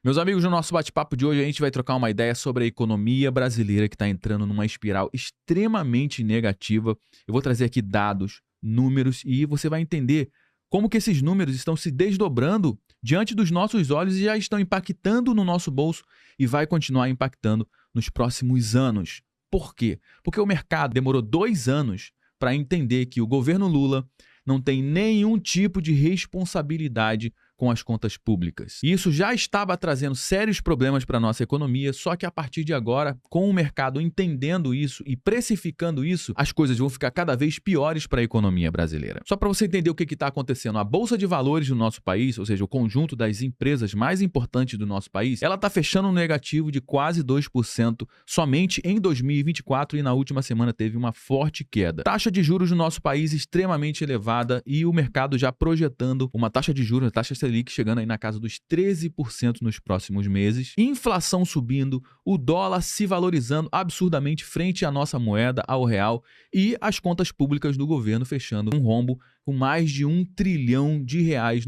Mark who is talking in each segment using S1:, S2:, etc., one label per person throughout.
S1: Meus amigos, no nosso bate-papo de hoje a gente vai trocar uma ideia sobre a economia brasileira que está entrando numa espiral extremamente negativa. Eu vou trazer aqui dados, números e você vai entender como que esses números estão se desdobrando diante dos nossos olhos e já estão impactando no nosso bolso e vai continuar impactando nos próximos anos. Por quê? Porque o mercado demorou 2 anos para entender que o governo Lula não tem nenhum tipo de responsabilidade com as contas públicas. E isso já estava trazendo sérios problemas para a nossa economia, só que a partir de agora, com o mercado entendendo isso e precificando isso, as coisas vão ficar cada vez piores para a economia brasileira. Só para você entender o que está acontecendo, a Bolsa de Valores do nosso país, ou seja, o conjunto das empresas mais importantes do nosso país, ela está fechando um negativo de quase 2% somente em 2024 e na última semana teve uma forte queda. Taxa de juros no nosso país extremamente elevada e o mercado já projetando uma taxa de juros, taxa Selic chegando aí na casa dos 13% nos próximos meses, inflação subindo, o dólar se valorizando absurdamente frente à nossa moeda, ao real, e as contas públicas do governo fechando um rombo com mais de R$1 trilhão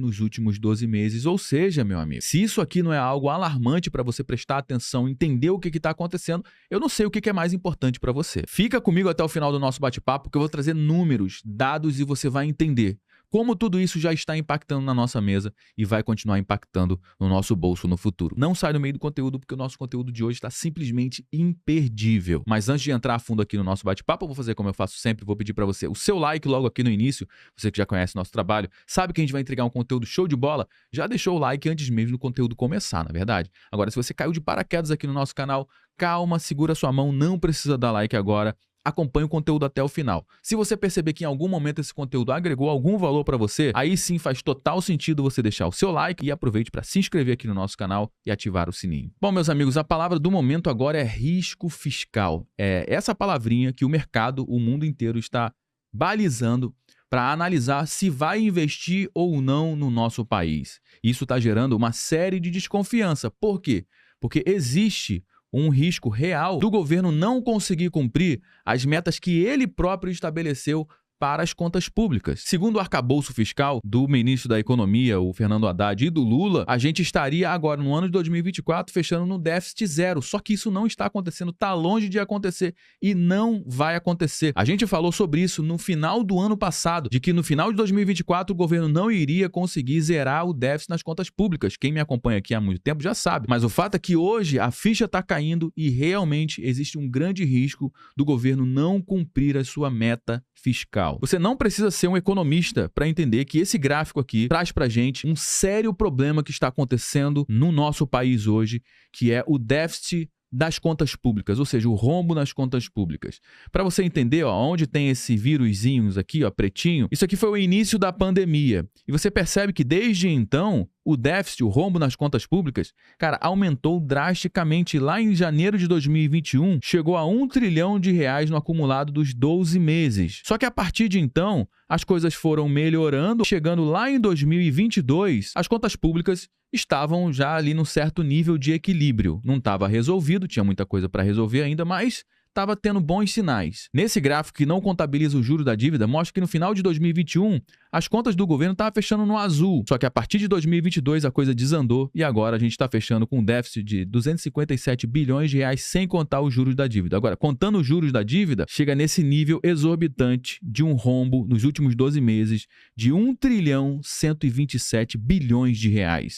S1: nos últimos 12 meses. Ou seja, meu amigo, se isso aqui não é algo alarmante para você prestar atenção, entender o que está acontecendo, eu não sei o que é mais importante para você. Fica comigo até o final do nosso bate-papo, que eu vou trazer números, dados e você vai entender como tudo isso já está impactando na nossa mesa e vai continuar impactando no nosso bolso no futuro. Não sai do meio do conteúdo, porque o nosso conteúdo de hoje está simplesmente imperdível. Mas antes de entrar a fundo aqui no nosso bate-papo, eu vou fazer como eu faço sempre, vou pedir para você o seu like logo aqui no início. Você que já conhece nosso trabalho, sabe que a gente vai entregar um conteúdo show de bola, já deixou o like antes mesmo do conteúdo começar, na verdade. Agora, se você caiu de paraquedas aqui no nosso canal, calma, segura sua mão, não precisa dar like agora. Acompanhe o conteúdo até o final. Se você perceber que em algum momento esse conteúdo agregou algum valor para você, aí sim faz total sentido você deixar o seu like e aproveite para se inscrever aqui no nosso canal e ativar o sininho. Bom, meus amigos, a palavra do momento agora é risco fiscal. É essa palavrinha que o mercado, o mundo inteiro está balizando para analisar se vai investir ou não no nosso país. Isso está gerando uma série de desconfiança. Por quê? Porque existe um risco real do governo não conseguir cumprir as metas que ele próprio estabeleceu para as contas públicas. Segundo o arcabouço fiscal do ministro da Economia, o Fernando Haddad, e do Lula, a gente estaria agora, no ano de 2024, fechando no déficit zero. Só que isso não está acontecendo, está longe de acontecer e não vai acontecer. A gente falou sobre isso no final do ano passado, de que no final de 2024 o governo não iria conseguir zerar o déficit nas contas públicas. Quem me acompanha aqui há muito tempo já sabe. Mas o fato é que hoje a ficha está caindo e realmente existe um grande risco do governo não cumprir a sua meta fiscal. Você não precisa ser um economista para entender que esse gráfico aqui traz para a gente um sério problema que está acontecendo no nosso país hoje, que é o déficit das contas públicas, ou seja, o rombo nas contas públicas. Para você entender, ó, onde tem esse vírusinhos aqui, ó, pretinho, isso aqui foi o início da pandemia. E você percebe que desde então o déficit, o rombo nas contas públicas, cara, aumentou drasticamente. Lá em janeiro de 2021, chegou a R$1 trilhão no acumulado dos 12 meses. Só que a partir de então, as coisas foram melhorando. Chegando lá em 2022, as contas públicas estavam já ali num certo nível de equilíbrio. Não estava resolvido, tinha muita coisa para resolver ainda, mas estava tendo bons sinais. Nesse gráfico que não contabiliza o juros da dívida, mostra que no final de 2021, as contas do governo estavam fechando no azul. Só que a partir de 2022 a coisa desandou e agora a gente está fechando com um déficit de R$257 bilhões sem contar os juros da dívida. Agora, contando os juros da dívida, chega nesse nível exorbitante de um rombo nos últimos 12 meses de R$1,127 bilhões.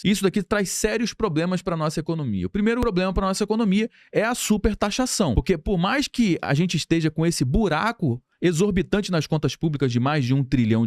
S1: Isso daqui traz sérios problemas para a nossa economia. O primeiro problema para a nossa economia é a supertaxação, porque por mais que a gente esteja com esse buraco exorbitante nas contas públicas de mais de R$1 trilhão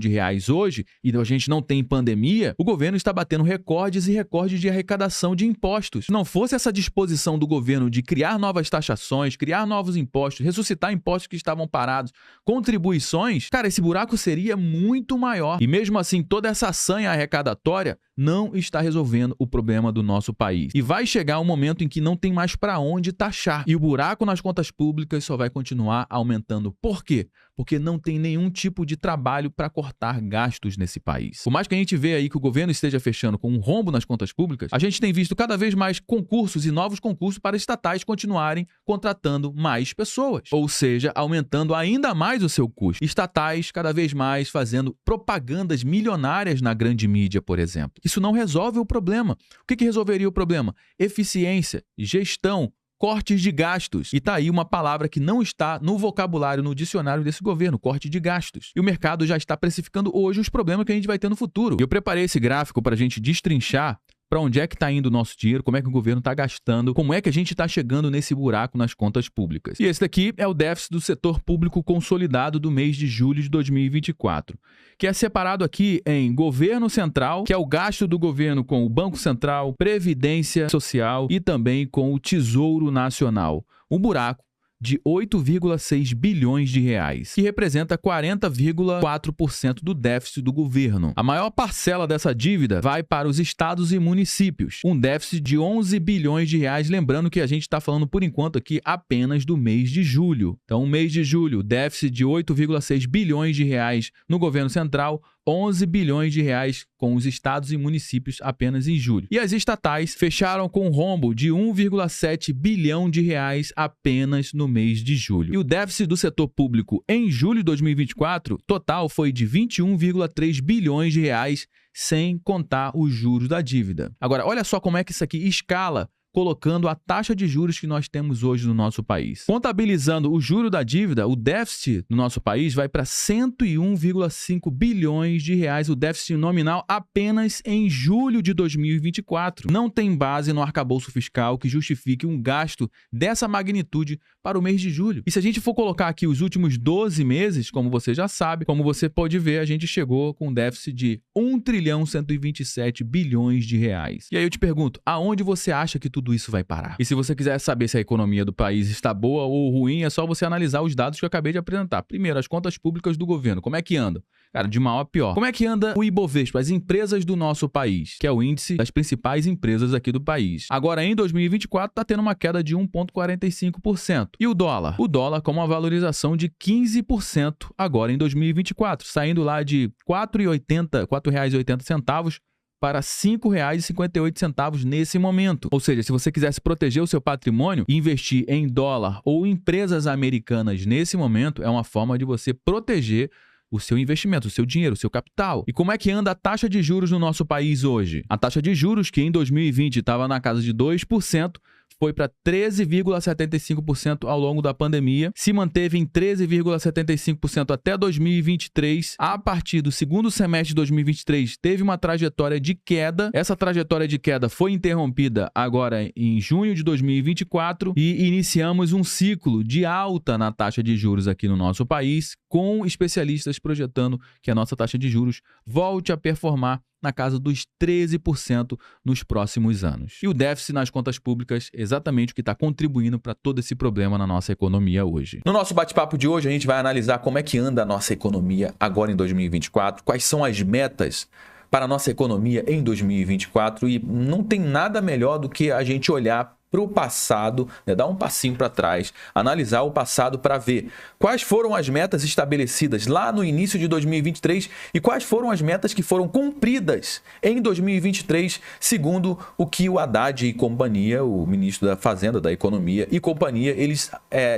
S1: hoje, e a gente não tem pandemia, o governo está batendo recordes e recordes de arrecadação de impostos. Se não fosse essa disposição do governo de criar novas taxações, criar novos impostos, ressuscitar impostos que estavam parados, contribuições, cara, esse buraco seria muito maior. E mesmo assim, toda essa sanha arrecadatória não está resolvendo o problema do nosso país. E vai chegar um momento em que não tem mais para onde taxar. E o buraco nas contas públicas só vai continuar aumentando. Por quê? porque não tem nenhum tipo de trabalho para cortar gastos nesse país. Por mais que a gente vê aí que o governo esteja fechando com um rombo nas contas públicas, a gente tem visto cada vez mais concursos e novos concursos para estatais continuarem contratando mais pessoas, ou seja, aumentando ainda mais o seu custo. Estatais cada vez mais fazendo propagandas milionárias na grande mídia, por exemplo. Isso não resolve o problema. O que resolveria o problema? Eficiência, gestão, cortes de gastos. E tá aí uma palavra que não está no vocabulário, no dicionário desse governo, corte de gastos. E o mercado já está precificando hoje os problemas que a gente vai ter no futuro. E eu preparei esse gráfico para a gente destrinchar para onde é que está indo o nosso dinheiro, como é que o governo está gastando, como é que a gente está chegando nesse buraco nas contas públicas. E esse daqui é o déficit do setor público consolidado do mês de julho de 2024, que é separado aqui em governo central, que é o gasto do governo com o Banco Central, Previdência Social e também com o Tesouro Nacional. Um buraco de 8,6 bilhões de reais, que representa 40,4% do déficit do governo. A maior parcela dessa dívida vai para os estados e municípios, um déficit de 11 bilhões de reais, lembrando que a gente está falando por enquanto aqui apenas do mês de julho. Então, mês de julho, déficit de 8,6 bilhões de reais no governo central, 11 bilhões de reais com os estados e municípios apenas em julho. E as estatais fecharam com um rombo de 1,7 bilhão de reais apenas no mês de julho. E o déficit do setor público em julho de 2024, total foi de 21,3 bilhões de reais, sem contar os juros da dívida. Agora, olha só como é que isso aqui escala, colocando a taxa de juros que nós temos hoje no nosso país. Contabilizando o juro da dívida, o déficit no nosso país vai para 101,5 bilhões de reais, o déficit nominal apenas em julho de 2024. Não tem base no arcabouço fiscal que justifique um gasto dessa magnitude para o mês de julho. E se a gente for colocar aqui os últimos 12 meses, como você já sabe, como você pode ver, a gente chegou com um déficit de 1,127 bilhões de reais. E aí eu te pergunto, aonde você acha que tudo isso vai parar? E se você quiser saber se a economia do país está boa ou ruim, é só você analisar os dados que eu acabei de apresentar. Primeiro, as contas públicas do governo. Como é que andam? Cara, de mal a pior. Como é que anda o Ibovespa, as empresas do nosso país, que é o índice das principais empresas aqui do país? Agora, em 2024, está tendo uma queda de 1,45%. E o dólar? O dólar com uma valorização de 15% agora em 2024, saindo lá de R$ 4,80 para R$ 5,58 nesse momento. Ou seja, se você quisesse proteger o seu patrimônio e investir em dólar ou empresas americanas nesse momento, é uma forma de você proteger o seu investimento, o seu dinheiro, o seu capital. E como é que anda a taxa de juros no nosso país hoje? A taxa de juros, que em 2020 estava na casa de 2%, foi para 13,75% ao longo da pandemia, se manteve em 13,75% até 2023. A partir do segundo semestre de 2023, teve uma trajetória de queda. Essa trajetória de queda foi interrompida agora em junho de 2024 e iniciamos um ciclo de alta na taxa de juros aqui no nosso país, com especialistas projetando que a nossa taxa de juros volte a performar na casa dos 13% nos próximos anos. E o déficit nas contas públicas é exatamente o que está contribuindo para todo esse problema na nossa economia hoje. No nosso bate-papo de hoje, a gente vai analisar como é que anda a nossa economia agora em 2024, quais são as metas para a nossa economia em 2024 e não tem nada melhor do que a gente olhar para o passado, né, dar um passinho para trás, analisar o passado para ver quais foram as metas estabelecidas lá no início de 2023 e quais foram as metas que foram cumpridas em 2023, segundo o que o Haddad e companhia, o ministro da Fazenda, da Economia e companhia, eles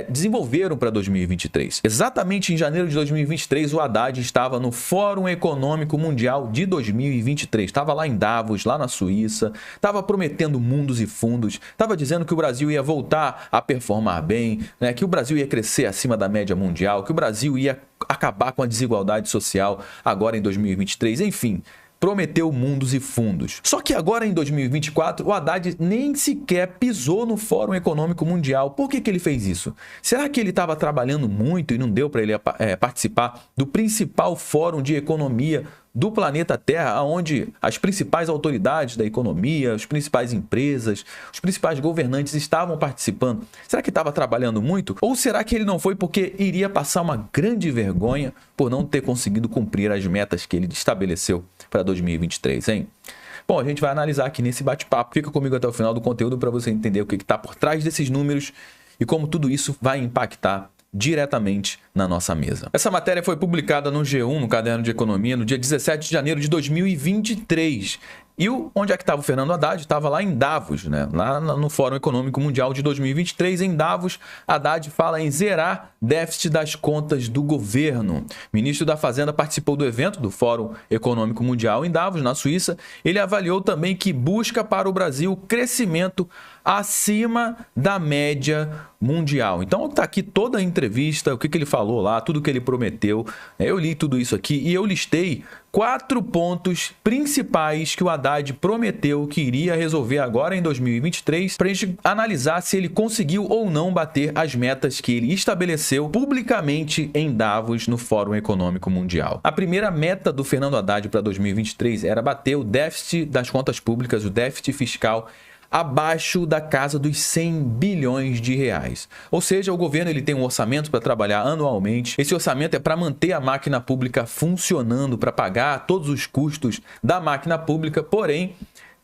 S1: desenvolveram para 2023. Exatamente em janeiro de 2023, o Haddad estava no Fórum Econômico Mundial de 2023. Estava lá em Davos, lá na Suíça, estava prometendo mundos e fundos, estava dizendo que o Brasil ia voltar a performar bem, né, que o Brasil ia crescer acima da média mundial, que o Brasil ia acabar com a desigualdade social agora em 2023, enfim, prometeu mundos e fundos. Só que agora em 2024, o Haddad nem sequer pisou no Fórum Econômico Mundial. Por que ele fez isso? Será que ele estava trabalhando muito e não deu para ele participar do principal fórum de economia do planeta Terra, onde as principais autoridades da economia, as principais empresas, os principais governantes estavam participando? Será que estava trabalhando muito? Ou será que ele não foi porque iria passar uma grande vergonha por não ter conseguido cumprir as metas que ele estabeleceu para 2023, hein? Bom, a gente vai analisar aqui nesse bate-papo. Fica comigo até o final do conteúdo para você entender o que está por trás desses números e como tudo isso vai impactar diretamente na nossa mesa. Essa matéria foi publicada no G1, no Caderno de Economia, no dia 17 de janeiro de 2023. E onde é que estava o Fernando Haddad? Estava lá em Davos, né? Lá no Fórum Econômico Mundial de 2023, em Davos. Haddad fala em zerar déficit das contas do governo. O ministro da Fazenda participou do evento do Fórum Econômico Mundial em Davos, na Suíça. Ele avaliou também que busca para o Brasil crescimento acima da média mundial. Então está aqui toda a entrevista, o que ele falou lá, tudo que ele prometeu. Eu li tudo isso aqui e eu listei 4 pontos principais que o Haddad prometeu que iria resolver agora em 2023 para a gente analisar se ele conseguiu ou não bater as metas que ele estabeleceu publicamente em Davos no Fórum Econômico Mundial. A primeira meta do Fernando Haddad para 2023 era bater o déficit das contas públicas, o déficit fiscal, abaixo da casa dos 100 bilhões de reais. Ou seja, o governo ele tem um orçamento para trabalhar anualmente. Esse orçamento é para manter a máquina pública funcionando, para pagar todos os custos da máquina pública, porém,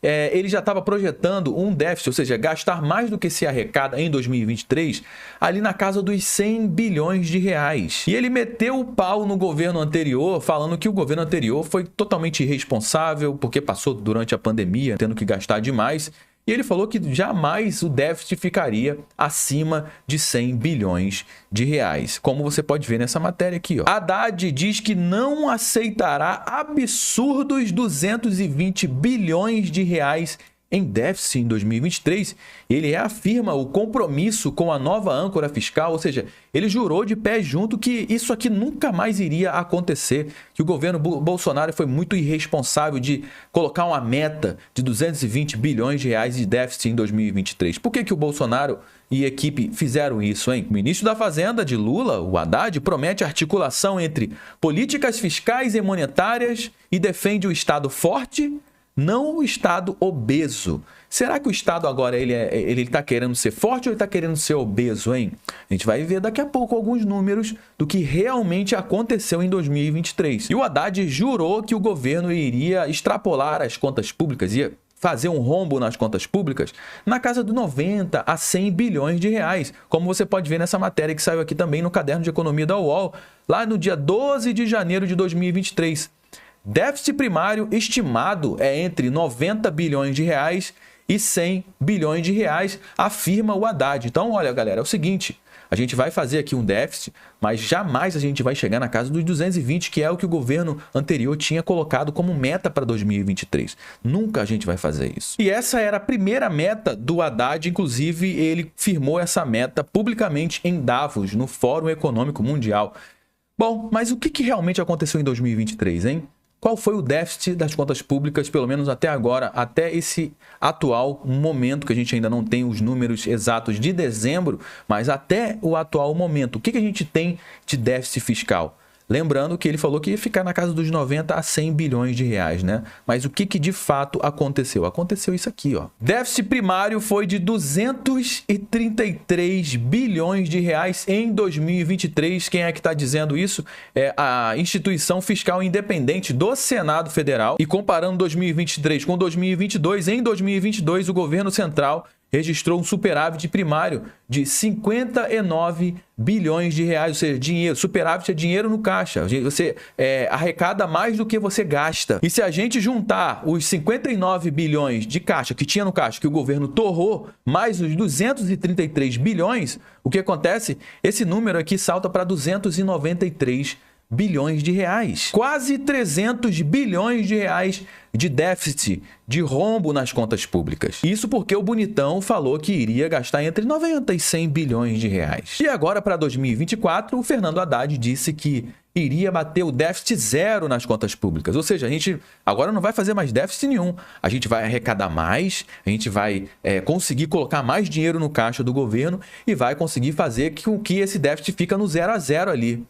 S1: ele já estava projetando um déficit, ou seja, gastar mais do que se arrecada em 2023, ali na casa dos 100 bilhões de reais. E ele meteu o pau no governo anterior, falando que o governo anterior foi totalmente irresponsável, porque passou durante a pandemia, tendo que gastar demais. E ele falou que jamais o déficit ficaria acima de 100 bilhões de reais, como você pode ver nessa matéria aqui, ó. Haddad diz que não aceitará absurdos 220 bilhões de reais em déficit em 2023. Ele reafirma o compromisso com a nova âncora fiscal, ou seja, ele jurou de pé junto que isso aqui nunca mais iria acontecer, que o governo Bolsonaro foi muito irresponsável de colocar uma meta de 220 bilhões de reais de déficit em 2023. Por que o Bolsonaro e equipe fizeram isso, hein? O ministro da Fazenda de Lula, o Haddad, promete articulação entre políticas fiscais e monetárias e defende o Estado forte, não o Estado obeso. Será que o Estado agora ele está querendo ser forte ou ele está querendo ser obeso, hein? A gente vai ver daqui a pouco alguns números do que realmente aconteceu em 2023. E o Haddad jurou que o governo iria extrapolar as contas públicas, ia fazer um rombo nas contas públicas na casa de 90 a 100 bilhões de reais, como você pode ver nessa matéria que saiu aqui também no Caderno de Economia da UOL, lá no dia 12 de janeiro de 2023. Déficit primário estimado é entre 90 bilhões de reais e 100 bilhões de reais, afirma o Haddad. Então, olha, galera, é o seguinte, a gente vai fazer aqui um déficit, mas jamais a gente vai chegar na casa dos 220, que é o que o governo anterior tinha colocado como meta para 2023. Nunca a gente vai fazer isso. E essa era a primeira meta do Haddad, inclusive ele firmou essa meta publicamente em Davos, no Fórum Econômico Mundial. Bom, mas o que realmente aconteceu em 2023, hein? Qual foi o déficit das contas públicas, pelo menos até agora, até esse atual momento, que a gente ainda não tem os números exatos de dezembro, mas até o atual momento, o que a gente tem de déficit fiscal? Lembrando que ele falou que ia ficar na casa dos 90 a 100 bilhões de reais, né? Mas o que de fato aconteceu? Aconteceu isso aqui, ó. Déficit primário foi de 233 bilhões de reais em 2023. Quem é que está dizendo isso? É a Instituição Fiscal Independente do Senado Federal. E comparando 2023 com 2022, em 2022 o governo central registrou um superávit primário de 59 bilhões de reais, ou seja, dinheiro. Superávit é dinheiro no caixa. Você arrecada mais do que você gasta. E se a gente juntar os 59 bilhões de caixa que tinha no caixa, que o governo torrou, mais os 233 bilhões, o que acontece? Esse número aqui salta para 293 bilhões de reais. Quase 300 bilhões de reais de déficit, de rombo nas contas públicas. Isso porque o bonitão falou que iria gastar entre 90 e 100 bilhões de reais. E agora, para 2024, o Fernando Haddad disse que iria bater o déficit zero nas contas públicas. Ou seja, a gente agora não vai fazer mais déficit nenhum. A gente vai arrecadar mais, a gente vai conseguir colocar mais dinheiro no caixa do governo e vai conseguir fazer com que esse déficit fica no 0 a 0 ali.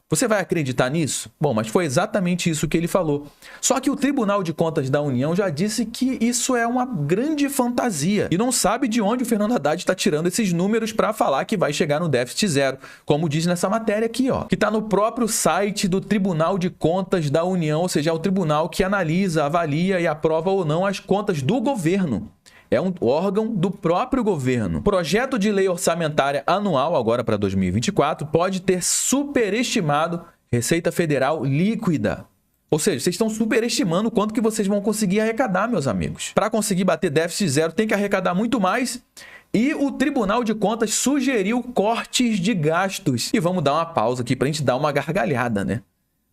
S1: Você vai acreditar nisso? Bom, mas foi exatamente isso que ele falou. Só que o Tribunal de Contas da União já disse que isso é uma grande fantasia e não sabe de onde o Fernando Haddad está tirando esses números para falar que vai chegar no déficit zero, como diz nessa matéria aqui, ó, que está no próprio site do Tribunal de Contas da União, ou seja, é o tribunal que analisa, avalia e aprova ou não as contas do governo. é um órgão do próprio governo. Projeto de lei orçamentária anual, agora para 2024, pode ter superestimado Receita Federal líquida. Ou seja, vocês estão superestimando o quanto que vocês vão conseguir arrecadar, meus amigos. Para conseguir bater déficit zero, tem que arrecadar muito mais. E o Tribunal de Contas sugeriu cortes de gastos. E vamos dar uma pausa aqui para a gente dar uma gargalhada, né?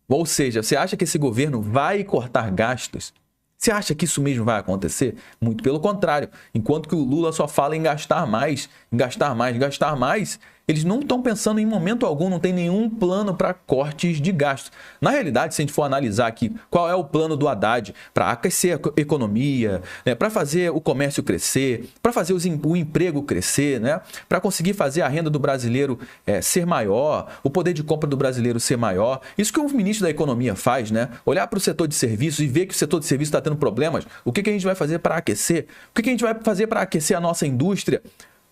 S1: Ou seja, você acha que esse governo vai cortar gastos? Você acha que isso mesmo vai acontecer? Muito pelo contrário. Enquanto que o Lula só fala em gastar mais, em gastar mais, em gastar mais, eles não estão pensando em momento algum, não tem nenhum plano para cortes de gastos. Na realidade, se a gente for analisar aqui qual é o plano do Haddad para aquecer a economia, né, para fazer o comércio crescer, para fazer o emprego crescer, né, para conseguir fazer a renda do brasileiro ser maior, o poder de compra do brasileiro ser maior. Isso que o ministro da Economia faz, né? Olhar para o setor de serviços e ver que o setor de serviços está tendo problemas. O que a gente vai fazer para aquecer? O que a gente vai fazer para aquecer a nossa indústria?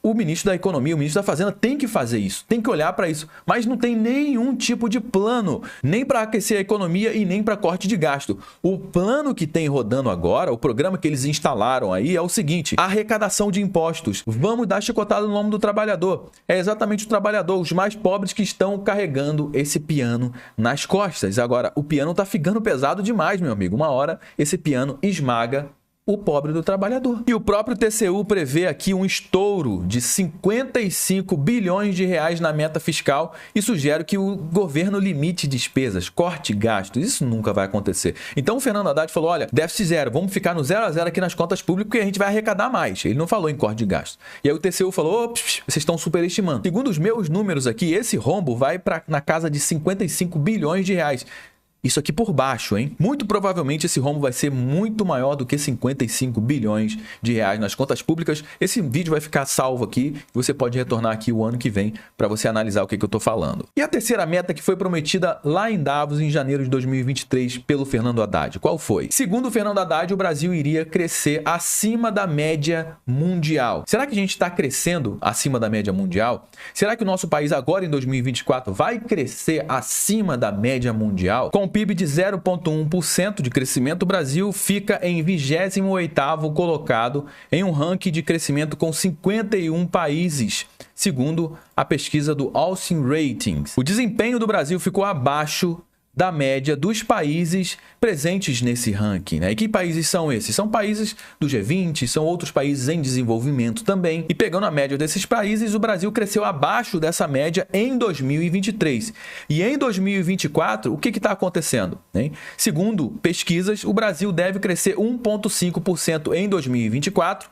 S1: O ministro da Economia, o ministro da Fazenda tem que fazer isso, tem que olhar para isso, mas não tem nenhum tipo de plano, nem para aquecer a economia e nem para corte de gasto. O plano que tem rodando agora, o programa que eles instalaram aí é o seguinte: arrecadação de impostos. Vamos dar chicotada no nome do trabalhador. É exatamente o trabalhador, os mais pobres que estão carregando esse piano nas costas. Agora, o piano tá ficando pesado demais, meu amigo. Uma hora esse piano esmaga o pobre do trabalhador. E o próprio TCU prevê aqui um estouro de 55 bilhões de reais na meta fiscal e sugere que o governo limite despesas, corte gastos. Isso nunca vai acontecer. Então o Fernando Haddad falou: olha, déficit zero, vamos ficar no 0 a 0 aqui nas contas públicas porque a gente vai arrecadar mais. Ele não falou em corte de gastos. E aí o TCU falou: vocês estão superestimando. Segundo os meus números aqui, esse rombo vai na casa de 55 bilhões de reais. Isso aqui por baixo, hein? Muito provavelmente esse rombo vai ser muito maior do que 55 bilhões de reais nas contas públicas. Esse vídeo vai ficar salvo aqui e você pode retornar aqui o ano que vem para você analisar o que eu tô falando. E a terceira meta que foi prometida lá em Davos em janeiro de 2023 pelo Fernando Haddad, qual foi? Segundo o Fernando Haddad, o Brasil iria crescer acima da média mundial. Será que a gente está crescendo acima da média mundial? Será que o nosso país agora em 2024 vai crescer acima da média mundial? Com PIB de 0,1% de crescimento, o Brasil fica em 28º colocado em um ranking de crescimento com 51 países, segundo a pesquisa do Austin Ratings. O desempenho do Brasil ficou abaixo da média dos países presentes nesse ranking, né? E que países são esses? São países do G20, são outros países em desenvolvimento também. E pegando a média desses países, o Brasil cresceu abaixo dessa média em 2023. E em 2024, o que está acontecendo, hein? Segundo pesquisas, o Brasil deve crescer 1,5% em 2024,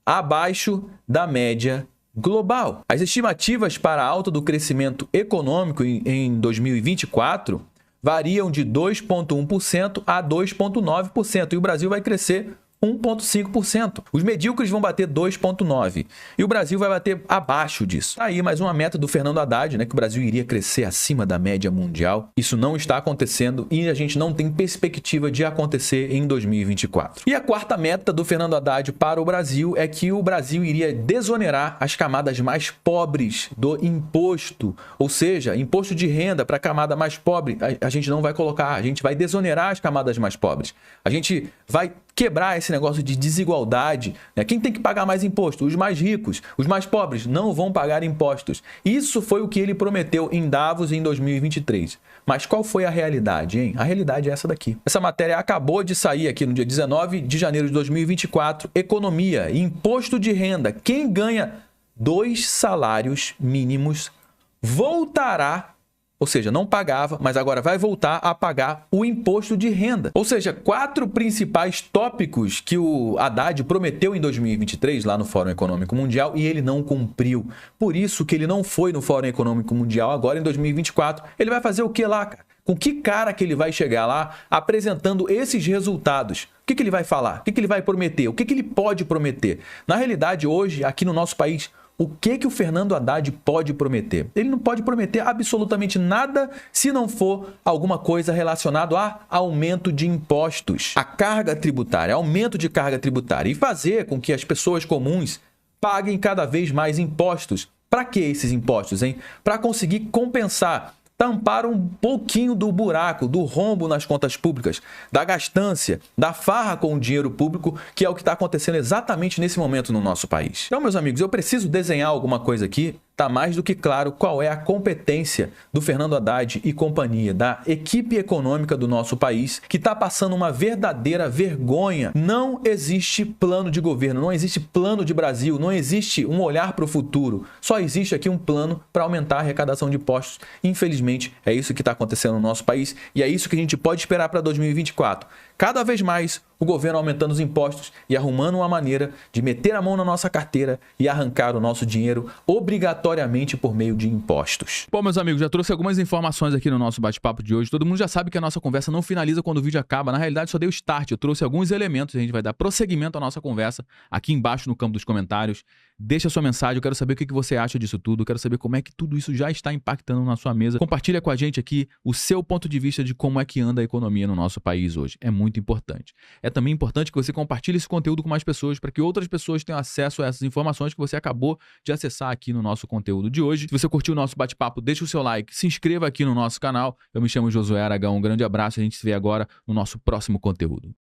S1: abaixo da média global. As estimativas para a alta do crescimento econômico em 2024 variam de 2,1% a 2,9%, e o Brasil vai crescer 1,5%. Os medíocres vão bater 2,9%. E o Brasil vai bater abaixo disso. Aí mais uma meta do Fernando Haddad, né, que o Brasil iria crescer acima da média mundial. Isso não está acontecendo e a gente não tem perspectiva de acontecer em 2024. E a quarta meta do Fernando Haddad para o Brasil é que o Brasil iria desonerar as camadas mais pobres do imposto. Ou seja, imposto de renda para a camada mais pobre, a gente não vai colocar, a gente vai desonerar as camadas mais pobres. A gente vai quebrar esse negócio de desigualdade, né? Quem tem que pagar mais imposto? Os mais ricos. Os mais pobres não vão pagar impostos. Isso foi o que ele prometeu em Davos em 2023. Mas qual foi a realidade, hein? A realidade é essa daqui. Essa matéria acabou de sair aqui no dia 19 de janeiro de 2024. Economia, imposto de renda. Quem ganha 2 salários mínimos voltará, ou seja, não pagava, mas agora vai voltar a pagar o imposto de renda. Ou seja, 4 principais tópicos que o Haddad prometeu em 2023 lá no Fórum Econômico Mundial e ele não cumpriu. Por isso que ele não foi no Fórum Econômico Mundial agora em 2024. Ele vai fazer o que lá, cara? Com que cara que ele vai chegar lá apresentando esses resultados? O que ele vai falar? O que ele vai prometer? O que ele pode prometer? Na realidade, hoje, aqui no nosso país, o que o Fernando Haddad pode prometer? Ele não pode prometer absolutamente nada se não for alguma coisa relacionada a aumento de impostos, a carga tributária, aumento de carga tributária e fazer com que as pessoas comuns paguem cada vez mais impostos. Para que esses impostos, hein? Para conseguir compensar
S2: tamparam um pouquinho do buraco, do rombo nas contas públicas, da gastância, da farra com o dinheiro público, que é o que está acontecendo exatamente nesse momento no nosso país. Então, meus amigos, eu preciso desenhar alguma coisa aqui. Está mais do que claro qual é a competência do Fernando Haddad e companhia, da equipe econômica do nosso país, que está passando uma verdadeira vergonha. Não existe plano de governo, não existe plano de Brasil, não existe um olhar para o futuro. Só existe aqui um plano para aumentar a arrecadação de impostos. Infelizmente, é isso que está acontecendo no nosso país e é isso que a gente pode esperar para 2024. Cada vez mais o governo aumentando os impostos e arrumando uma maneira de meter a mão na nossa carteira e arrancar o nosso dinheiro obrigatoriamente por meio de impostos.
S1: Bom, meus amigos, já trouxe algumas informações aqui no nosso bate-papo de hoje. Todo mundo já sabe que a nossa conversa não finaliza quando o vídeo acaba. Na realidade, só dei o start. Eu trouxe alguns elementos. A gente vai dar prosseguimento à nossa conversa aqui embaixo no campo dos comentários. Deixa a sua mensagem. Eu quero saber o que você acha disso tudo. Eu quero saber como é que tudo isso já está impactando na sua mesa. Compartilha com a gente aqui o seu ponto de vista de como é que anda a economia no nosso país hoje. É muito importante. É também importante que você compartilhe esse conteúdo com mais pessoas para que outras pessoas tenham acesso a essas informações que você acabou de acessar aqui no nosso conteúdo de hoje. Se você curtiu o nosso bate-papo, deixa o seu like, se inscreva aqui no nosso canal. Eu me chamo Josué Aragão, um grande abraço, a gente se vê agora no nosso próximo conteúdo.